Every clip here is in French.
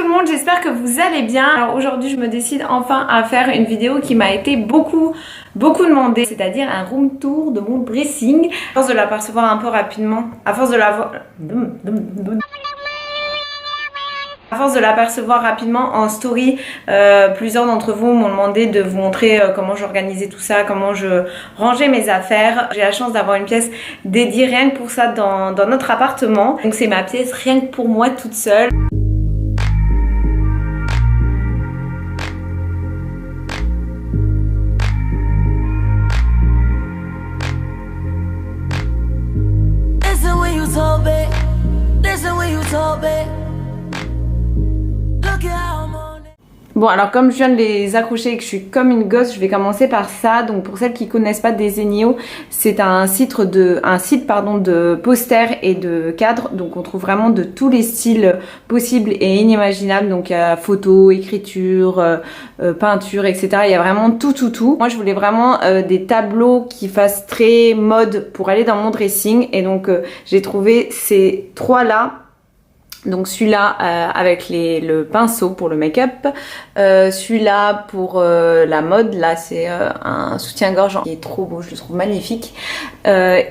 le monde, j'espère que vous allez bien. Alors aujourd'hui je me décide enfin à faire une vidéo qui m'a été beaucoup demandée, c'est-à-dire un room tour de mon dressing. À force de l'apercevoir un peu rapidement, à force de l'apercevoir rapidement en story, plusieurs d'entre vous m'ont demandé de vous montrer comment j'organisais tout ça, comment je rangeais mes affaires. J'ai la chance d'avoir une pièce dédiée rien que pour ça dans notre appartement. Donc c'est ma pièce rien que pour moi toute seule. Bon, alors comme je viens de les accrocher et que je suis comme une gosse, je vais commencer par ça. Donc pour celles qui connaissent pas Desenio, c'est un site de posters et de cadres. Donc on trouve vraiment de tous les styles possibles et inimaginables. Donc il y a photo, écriture, peinture, etc. Il y a vraiment tout. Moi je voulais vraiment des tableaux qui fassent très mode pour aller dans mon dressing. Et donc j'ai trouvé ces trois là. Donc celui-là avec le pinceau pour le make-up, celui-là pour la mode, là c'est un soutien-gorge qui est trop beau, je le trouve magnifique.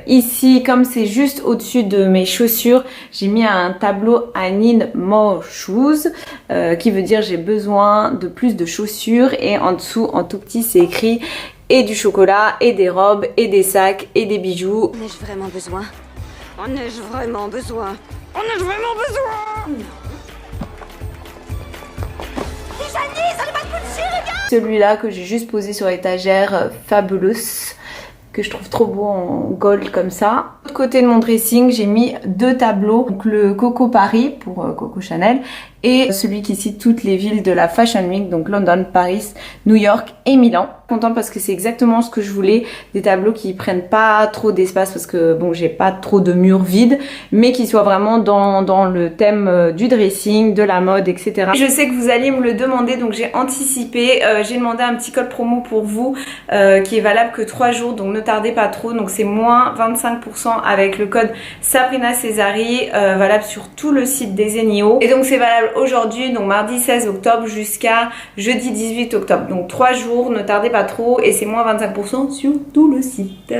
Ici, comme c'est juste au-dessus de mes chaussures, j'ai mis un tableau I need more shoes, qui veut dire j'ai besoin de plus de chaussures, et en dessous en tout petit c'est écrit et du chocolat, et des robes, et des sacs, et des bijoux. En ai-je vraiment besoin? En ai-je vraiment besoin? On a vraiment besoin. Janice, on est pas de bullshit, les gars. Celui-là que j'ai juste posé sur l'étagère, Fabulous, que je trouve trop beau en gold comme ça. De l'autre côté de mon dressing, j'ai mis deux tableaux, donc le Coco Paris pour Coco Chanel et celui qui cite toutes les villes de la Fashion Week, donc London, Paris, New York et Milan. Contente parce que c'est exactement ce que je voulais, des tableaux qui prennent pas trop d'espace parce que bon, j'ai pas trop de murs vides, mais qui soient vraiment dans le thème du dressing, de la mode, etc. Je sais que vous allez me le demander, donc j'ai anticipé, j'ai demandé un petit code promo pour vous qui est valable que 3 jours, donc ne tardez pas trop. Donc c'est moins 25% avec le code Sabrina Cesari, valable sur tout le site Desenio. Et donc c'est valable aujourd'hui, donc mardi 16 octobre jusqu'à jeudi 18 octobre. Donc 3 jours, ne tardez pas trop, et c'est moins 25% sur tout le site.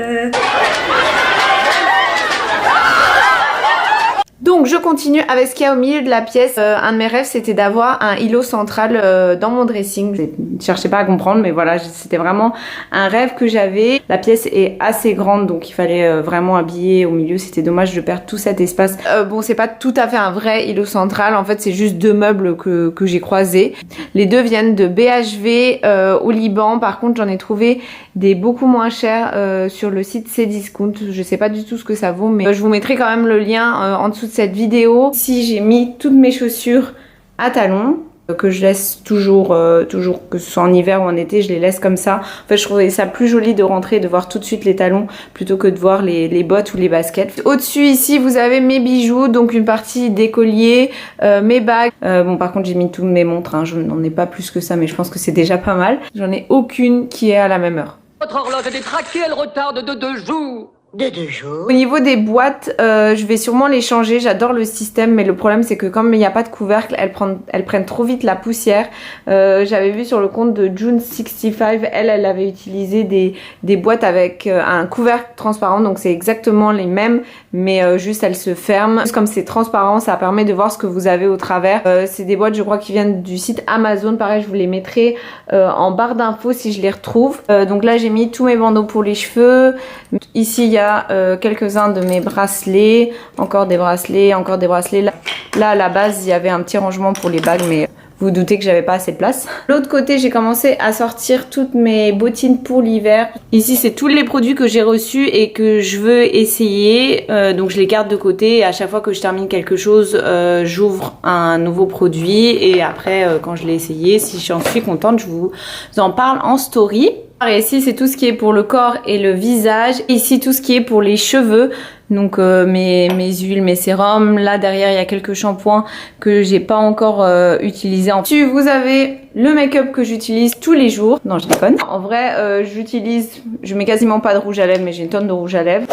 Donc je continue avec ce qu'il y a au milieu de la pièce. Un de mes rêves c'était d'avoir un îlot central dans mon dressing. Je ne cherchais pas à comprendre, mais voilà, c'était vraiment un rêve que j'avais. La pièce est assez grande, donc il fallait vraiment habiller au milieu. C'était dommage de perdre tout cet espace. Bon, c'est pas tout à fait un vrai îlot central, en fait c'est juste deux meubles que j'ai croisés. Les deux viennent de BHV au Liban. Par contre j'en ai trouvé des beaucoup moins chers sur le site Cdiscount. Je sais pas du tout ce que ça vaut, mais je vous mettrai quand même le lien en dessous de cette vidéo. Ici j'ai mis toutes mes chaussures à talons que je laisse toujours que ce soit en hiver ou en été, je les laisse comme ça. En fait je trouvais ça plus joli de rentrer et de voir tout de suite les talons plutôt que de voir les bottes ou les baskets. Au-dessus ici vous avez mes bijoux, donc une partie des colliers, mes bagues. Bon par contre j'ai mis toutes mes montres, hein. Je n'en ai pas plus que ça, mais je pense que c'est déjà pas mal. J'en ai aucune qui est à la même heure. Votre horloge est détraquée, elle retarde de 2 jours. De 2 jours. Au niveau des boîtes, je vais sûrement les changer. J'adore le système, mais le problème c'est que comme il n'y a pas de couvercle, elles prennent trop vite la poussière. J'avais vu sur le compte de June65, elle avait utilisé des boîtes avec un couvercle transparent, donc c'est exactement les mêmes, mais juste elles se ferment. Juste comme c'est transparent, ça permet de voir ce que vous avez au travers. C'est des boîtes, je crois, qui viennent du site Amazon. Pareil, je vous les mettrai en barre d'infos si je les retrouve. Donc là j'ai mis tous mes bandeaux pour les cheveux. Ici il y a quelques-uns de mes bracelets, encore des bracelets. Là à la base il y avait un petit rangement pour les bagues, mais vous vous doutez que j'avais pas assez de place. De l'autre côté j'ai commencé à sortir toutes mes bottines pour l'hiver. Ici c'est tous les produits que j'ai reçus et que je veux essayer, donc je les garde de côté, et à chaque fois que je termine quelque chose j'ouvre un nouveau produit, et après quand je l'ai essayé, si j'en suis contente, je vous en parle en story. Et ici c'est tout ce qui est pour le corps et le visage. Ici tout ce qui est pour les cheveux. Donc mes huiles, mes sérums. Là derrière il y a quelques shampoings que j'ai pas encore utilisés. Ensuite vous avez le make-up que j'utilise tous les jours. Non je déconne. En vrai je mets quasiment pas de rouge à lèvres, mais j'ai une tonne de rouge à lèvres.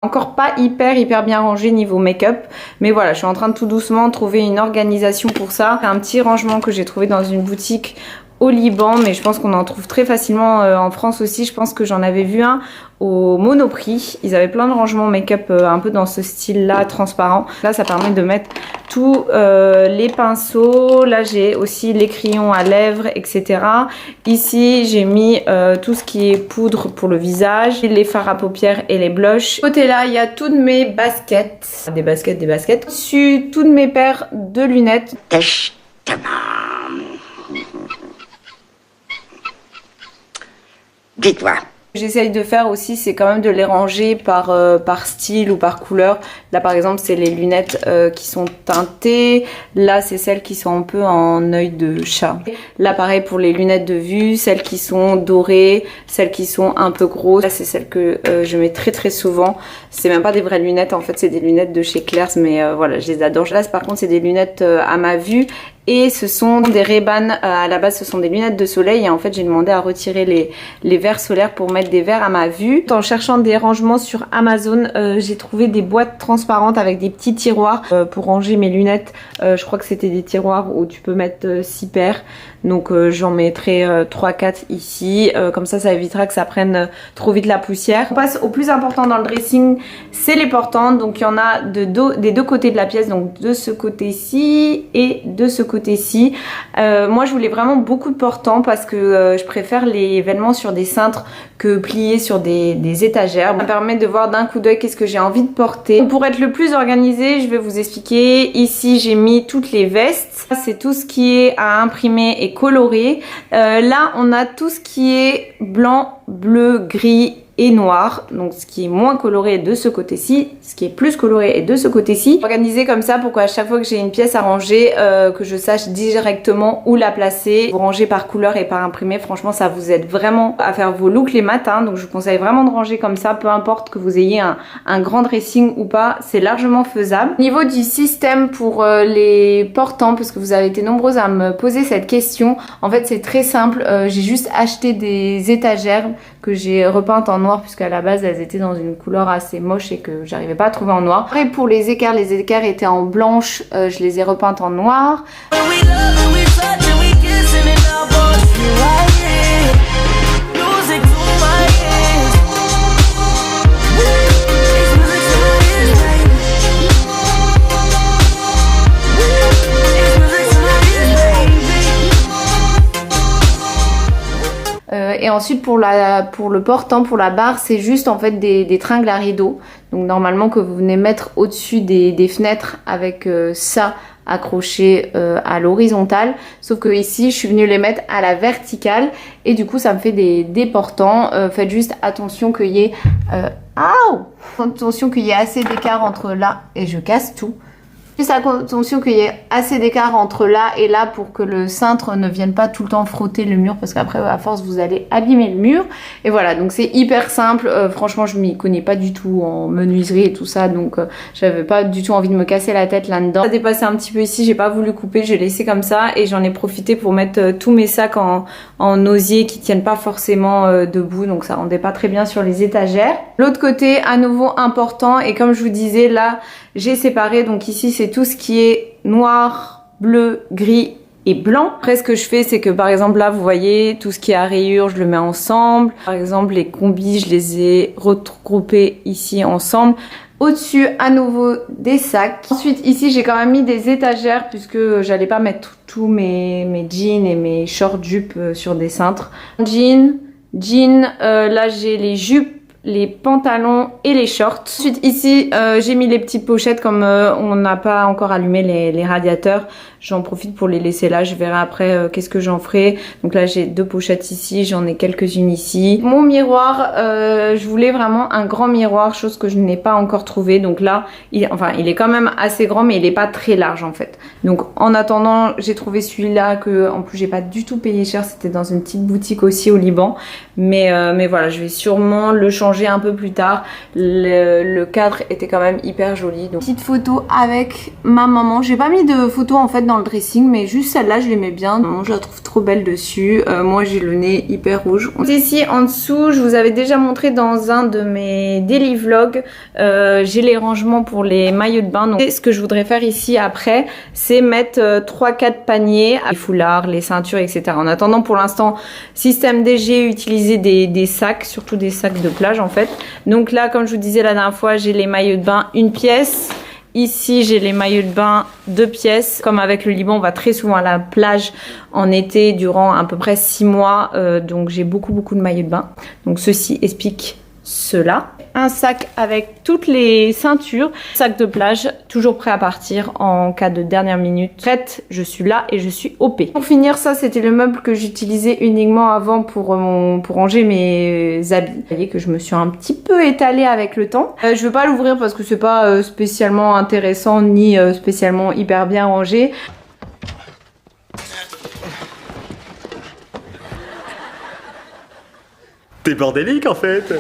Encore pas hyper bien rangé niveau make-up, mais voilà, je suis en train de tout doucement trouver une organisation pour ça. Un petit rangement que j'ai trouvé dans une boutique au Liban, mais je pense qu'on en trouve très facilement en France aussi. Je pense que j'en avais vu un au Monoprix. Ils avaient plein de rangements make-up un peu dans ce style-là, transparent. Là, ça permet de mettre tous les pinceaux. Là, j'ai aussi les crayons à lèvres, etc. Ici, j'ai mis tout ce qui est poudre pour le visage, les fards à paupières et les blushs. Côté là, il y a toutes mes baskets. Des baskets. Dessus, toutes mes paires de lunettes. Dis-toi. J'essaye de faire aussi, c'est quand même de les ranger par style ou par couleur. Là par exemple c'est les lunettes qui sont teintées. Là c'est celles qui sont un peu en œil de chat. Là pareil pour les lunettes de vue, celles qui sont dorées, celles qui sont un peu grosses. Là c'est celles que je mets très souvent. C'est même pas des vraies lunettes en fait, c'est des lunettes de chez Claire's, mais voilà, je les adore. Là par contre c'est des lunettes à ma vue. Et ce sont des Ray-Ban, à la base ce sont des lunettes de soleil et en fait j'ai demandé à retirer les verres solaires pour mettre des verres à ma vue. En cherchant des rangements sur Amazon, j'ai trouvé des boîtes transparentes avec des petits tiroirs pour ranger mes lunettes. Je crois que c'était des tiroirs où tu peux mettre 6 paires. Donc j'en mettrai 3-4 ici, comme ça évitera que ça prenne trop vite la poussière. On passe au plus important dans le dressing, c'est les portantes. Donc il y en a des deux côtés de la pièce, donc de ce côté-ci et de ce côté-ci. Moi je voulais vraiment beaucoup de portants parce que je préfère les vêtements sur des cintres que pliés sur des étagères. Ça me permet de voir d'un coup d'œil qu'est-ce que j'ai envie de porter. Pour être le plus organisé, je vais vous expliquer. Ici j'ai mis toutes les vestes. C'est tout ce qui est à imprimer et coloré. Là on a tout ce qui est blanc, bleu, gris et noir, donc ce qui est moins coloré est de ce côté-ci, ce qui est plus coloré est de ce côté-ci. Organisé comme ça pour qu'à chaque fois que j'ai une pièce à ranger, que je sache directement où la placer. Vous rangez par couleur et par imprimé, franchement ça vous aide vraiment à faire vos looks les matins, donc je vous conseille vraiment de ranger comme ça, peu importe que vous ayez un grand dressing ou pas, c'est largement faisable. Au niveau du système pour les portants, parce que vous avez été nombreuses à me poser cette question, en fait c'est très simple, j'ai juste acheté des étagères que j'ai repeintes en noir puisqu'à la base elles étaient dans une couleur assez moche et que j'arrivais pas à trouver en noir. Après pour les équerres étaient en blanche, je les ai repeintes en noir. Et ensuite pour le portant, pour la barre, c'est juste en fait des tringles à rideaux. Donc normalement que vous venez mettre au-dessus des fenêtres avec ça accroché à l'horizontale. Sauf que ici je suis venue les mettre à la verticale et du coup ça me fait des portants. Faites juste attention qu'il y ait attention qu'il y ait assez d'écart entre là et je casse tout. Juste attention qu'il y ait assez d'écart entre là et là pour que le cintre ne vienne pas tout le temps frotter le mur parce qu'après à force vous allez abîmer le mur. Et voilà, donc c'est hyper simple. Franchement je m'y connais pas du tout en menuiserie et tout ça, donc j'avais pas du tout envie de me casser la tête là-dedans. Ça a dépassé un petit peu ici, j'ai pas voulu couper, j'ai laissé comme ça et j'en ai profité pour mettre tous mes sacs en osier qui tiennent pas forcément debout, donc ça rendait pas très bien sur les étagères. L'autre côté à nouveau important, et comme je vous disais là j'ai séparé, donc ici c'est tout ce qui est noir, bleu, gris et blanc. Après ce que je fais c'est que par exemple là vous voyez tout ce qui est à rayures je le mets ensemble. Par exemple les combis je les ai regroupés ici ensemble. Au-dessus à nouveau des sacs. Ensuite ici j'ai quand même mis des étagères puisque j'allais pas mettre tous mes jeans et mes short jupes sur des cintres. Jeans, là j'ai les jupes, les pantalons et les shorts. Ensuite ici j'ai mis les petites pochettes comme on n'a pas encore allumé les radiateurs. J'en profite pour les laisser là, je verrai après qu'est-ce que j'en ferai. Donc là j'ai 2 pochettes ici, j'en ai quelques-unes ici. Mon miroir, je voulais vraiment un grand miroir, chose que je n'ai pas encore trouvé. Donc là, il est quand même assez grand mais il n'est pas très large en fait. Donc en attendant, j'ai trouvé celui-là que en plus j'ai pas du tout payé cher, c'était dans une petite boutique aussi au Liban. Mais voilà, je vais sûrement le changer changer un peu plus tard. Le cadre était quand même hyper joli. Donc, petite photo avec ma maman. J'ai pas mis de photo en fait dans le dressing, mais juste celle-là je l'aimais bien. Je la trouve trop belle dessus. Moi j'ai le nez hyper rouge. Ici en dessous, je vous avais déjà montré dans un de mes daily vlogs, j'ai les rangements pour les maillots de bain. Donc ce que je voudrais faire ici après, c'est mettre 3-4 paniers, les foulards, les ceintures, etc. En attendant, pour l'instant, système DG, utiliser des sacs, surtout des sacs de plage en fait. Donc là, comme je vous disais la dernière fois, j'ai les maillots de bain une pièce. Ici, j'ai les maillots de bain 2 pièces. Comme avec le Liban, on va très souvent à la plage en été durant à peu près 6 mois. Donc j'ai beaucoup de maillots de bain. Donc ceci explique cela. Un sac avec toutes les ceintures, sac de plage, toujours prêt à partir en cas de dernière minute. Prête, je suis là et je suis OP. Pour finir, ça c'était le meuble que j'utilisais uniquement avant pour ranger mes habits. Vous voyez que je me suis un petit peu étalée avec le temps. Je veux pas l'ouvrir parce que c'est pas spécialement intéressant ni spécialement hyper bien rangé. T'es bordélique en fait.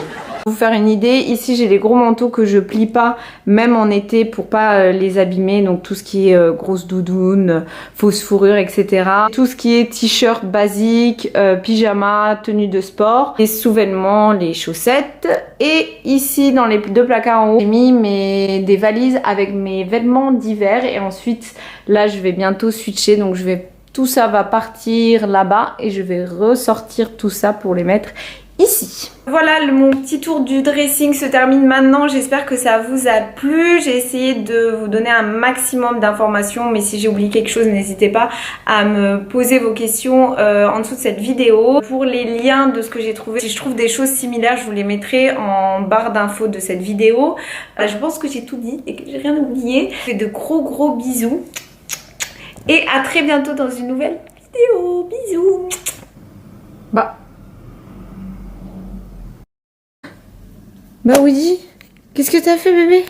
Pour vous faire une idée, ici j'ai les gros manteaux que je plie pas, même en été pour pas les abîmer. Donc tout ce qui est grosse doudoune, fausse fourrure, etc. Tout ce qui est t-shirt basique, pyjama, tenue de sport, les sous-vêtements, les chaussettes. Et ici dans les 2 placards en haut, j'ai mis des valises avec mes vêtements d'hiver. Et ensuite là je vais bientôt switcher, donc tout ça va partir là-bas et je vais ressortir tout ça pour les mettre ici. Voilà, mon petit tour du dressing se termine maintenant. J'espère que ça vous a plu. J'ai essayé de vous donner un maximum d'informations, mais si j'ai oublié quelque chose, n'hésitez pas à me poser vos questions en dessous de cette vidéo. Pour les liens de ce que j'ai trouvé, si je trouve des choses similaires, je vous les mettrai en barre d'infos de cette vidéo. Je pense que j'ai tout dit et que j'ai rien oublié. Je fais de gros bisous et à très bientôt dans une nouvelle vidéo. Bisous. Bah Woody, qu'est-ce que t'as fait bébé?